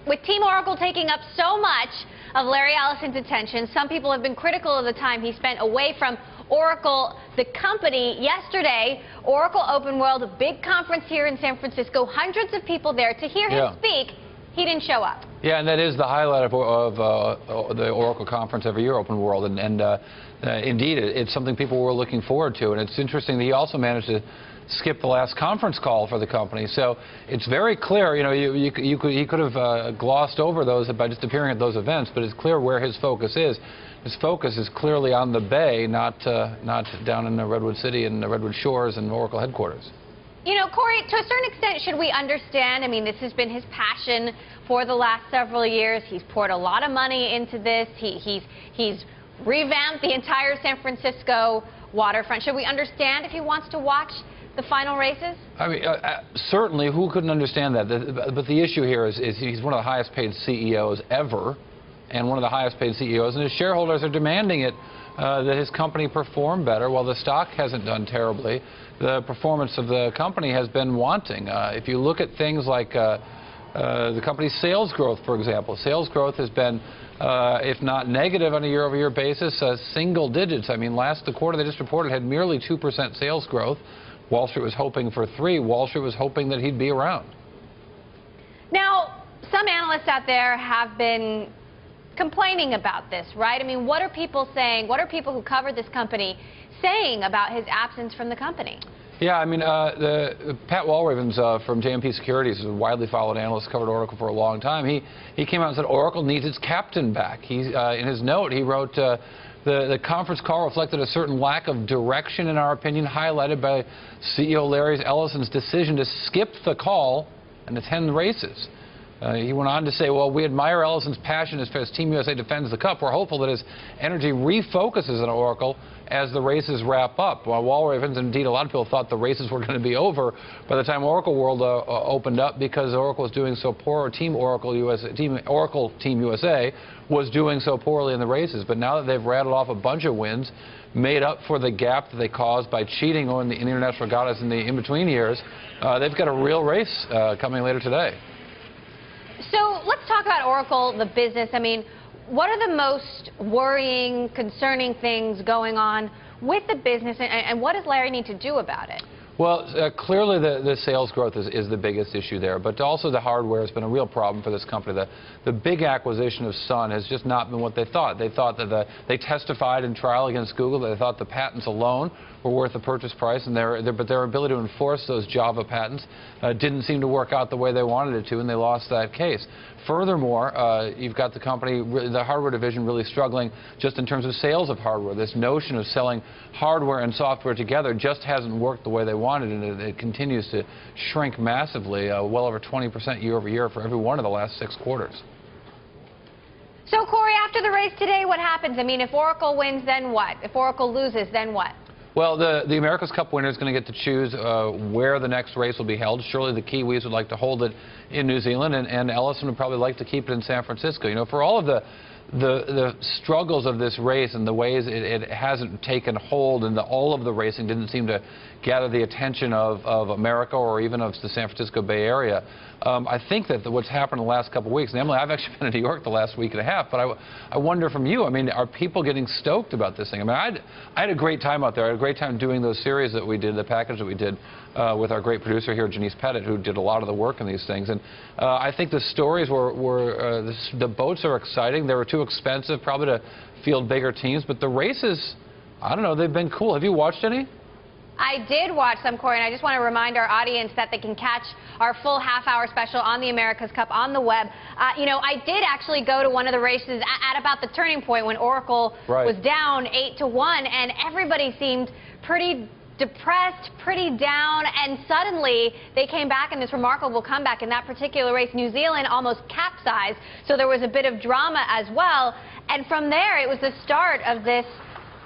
With Team Oracle taking up so much of Larry Ellison's attention, some people have been critical of the time he spent away from Oracle, the company. Yesterday, Oracle Open World, a big conference here in San Francisco, hundreds of people there to hear him speak. He didn't show up. Yeah, and that is the highlight of the Oracle conference every year, Open World, and indeed, it's something people were looking forward to. And it's interesting that he also managed to skip the last conference call for the company. So it's very clear, you know, he could have glossed over those by just appearing at those events, but it's clear where his focus is. His focus is clearly on the Bay, not down in the Redwood City and the Redwood Shores and Oracle headquarters. You know, Corey, to a certain extent, should we understand? I mean, this has been his passion for the last several years. He's poured a lot of money into this. He's revamped the entire San Francisco waterfront. Should we understand if he wants to watch the final races? I mean, certainly, who couldn't understand that? But the issue here is he's one of the highest paid CEOs ever, and one of the highest paid CEOs, and his shareholders are demanding it, that his company perform better. While the stock hasn't done terribly, the performance of the company has been wanting. If you look at things like the company's sales growth, for example, sales growth has been, if not negative on a year-over-year basis, single digits. I mean, the quarter they just reported had merely 2% sales growth. Wall Street was hoping for 3%. Wall Street was hoping that he'd be around. Now, some analysts out there have been complaining about this, right? I mean, what are people saying? What are people who covered this company saying about his absence from the company? Yeah, I mean, Pat Walravens from JMP Securities, is a widely followed analyst, covered Oracle for a long time. He came out and said Oracle needs its captain back. In his note, he wrote, the conference call reflected a certain lack of direction, in our opinion, highlighted by CEO Larry Ellison's decision to skip the call and attend the races. He went on to say, well, we admire Ellison's passion as Team USA defends the Cup. We're hopeful that his energy refocuses on Oracle as the races wrap up. While Walravens, indeed, a lot of people thought the races were going to be over by the time Oracle World opened up, because Oracle was doing so poor, Oracle Team USA was doing so poorly in the races. But now that they've rattled off a bunch of wins, made up for the gap that they caused by cheating in the international regattas in the in-between years, they've got a real race coming later today. So let's talk about Oracle, the business. I mean, what are the most worrying, concerning things going on with the business, and what does Larry need to do about it? Well, clearly the sales growth is the biggest issue there, but also the hardware has been a real problem for this company. The big acquisition of Sun has just not been what they thought. They thought that they testified in trial against Google that they thought the patents alone were worth the purchase price, and but their ability to enforce those Java patents didn't seem to work out the way they wanted it to, and they lost that case. Furthermore, you've got the company, the hardware division, really struggling just in terms of sales of hardware. This notion of selling hardware and software together just hasn't worked the way they wanted, and it continues to shrink massively, well over 20% year over year for every one of the last 6 quarters. So, Corey, after the race today, what happens? I mean, if Oracle wins, then what? If Oracle loses, then what? Well, the America's Cup winner is going to get to choose where the next race will be held. Surely the Kiwis would like to hold it in New Zealand, and Ellison would probably like to keep it in San Francisco. You know, for all of the struggles of this race and the ways it hasn't taken hold, and all of the racing didn't seem to gather the attention of America or even of the San Francisco Bay Area, I think that what's happened in the last couple of weeks, and Emily, I've actually been in New York the last week and a half, but I wonder from you, I mean, are people getting stoked about this thing? I mean, I had a great time out there. I had a great time doing those series that we did, the package that we did with our great producer here, Janice Pettit, who did a lot of the work in these things. And I think the stories the boats are exciting. They were too expensive probably to field bigger teams, but the races, I don't know, they've been cool. Have you watched any? I did watch some, Corey, and I just want to remind our audience that they can catch our full half-hour special on the America's Cup on the web. You know, I did actually go to one of the races at about the turning point when Oracle was down 8-1, and everybody seemed pretty depressed, pretty down, and suddenly they came back in this remarkable comeback. In that particular race, New Zealand almost capsized, so there was a bit of drama as well. And from there, it was the start of this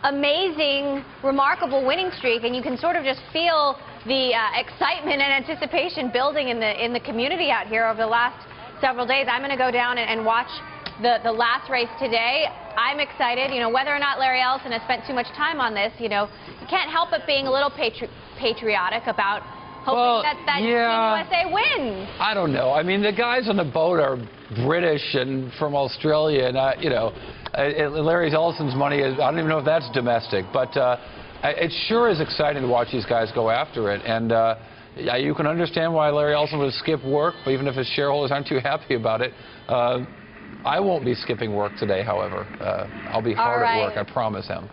amazing, remarkable winning streak, and you can sort of just feel the excitement and anticipation building in the community out here over the last several days. I'm going to go down and watch the last race today. I'm excited. You know, whether or not Larry Ellison has spent too much time on this, you know, you can't help but being a little patriotic about hoping that Team USA wins. I don't know. I mean, the guys on the boat are British and from Australia, and you know, Larry Ellison's money is, I don't even know if that's domestic, but it sure is exciting to watch these guys go after it. And you can understand why Larry Ellison would skip work, but even if his shareholders aren't too happy about it. I won't be skipping work today, however. I'll be hard at work, I promise him.